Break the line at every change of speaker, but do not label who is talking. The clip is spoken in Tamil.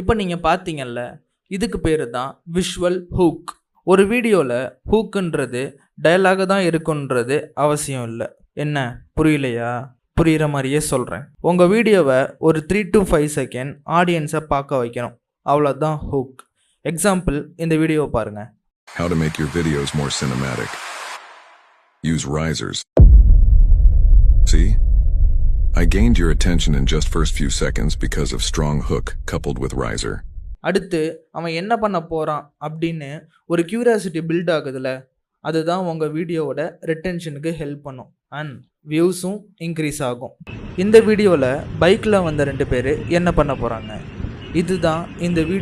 இப்போ நீங்கள் பார்த்தீங்கல்ல, இதுக்கு பேர் தான் விஷுவல் ஹூக். ஒரு வீடியோவில் ஹூக்குன்றது டயலாக தான் இருக்குன்றது அவசியம் இல்லை. என்ன புரியலையா? புரிகிற மாதிரியே சொல்கிறேன். உங்கள் வீடியோவை ஒரு 3 to 5 செகண்ட் ஆடியன்ஸை பார்க்க வைக்கணும். அவ்வளோதான் ஹூக். எக்ஸாம்பிள், இந்த வீடியோவை பாருங்கள்.
How to make your videos more cinematic. Use risers. See? I gained your attention in just first few seconds because of strong hook coupled with riser.
அடுத்து அவன் என்ன பண்ண போகிறான் அப்படின்னு ஒரு கியூரியாசிட்டி பில்ட் ஆகுதுல்ல, அதுதான் உங்கள் வீடியோவோட ரிட்டென்ஷனுக்கு ஹெல்ப் பண்ணும் அண்ட் வியூஸும் இன்க்ரீஸ் ஆகும். இந்த வீடியோவில் பைக்கில் வந்த 2 பேர் என்ன பண்ண போகிறாங்க? இதுதான் இந்த வீடியோ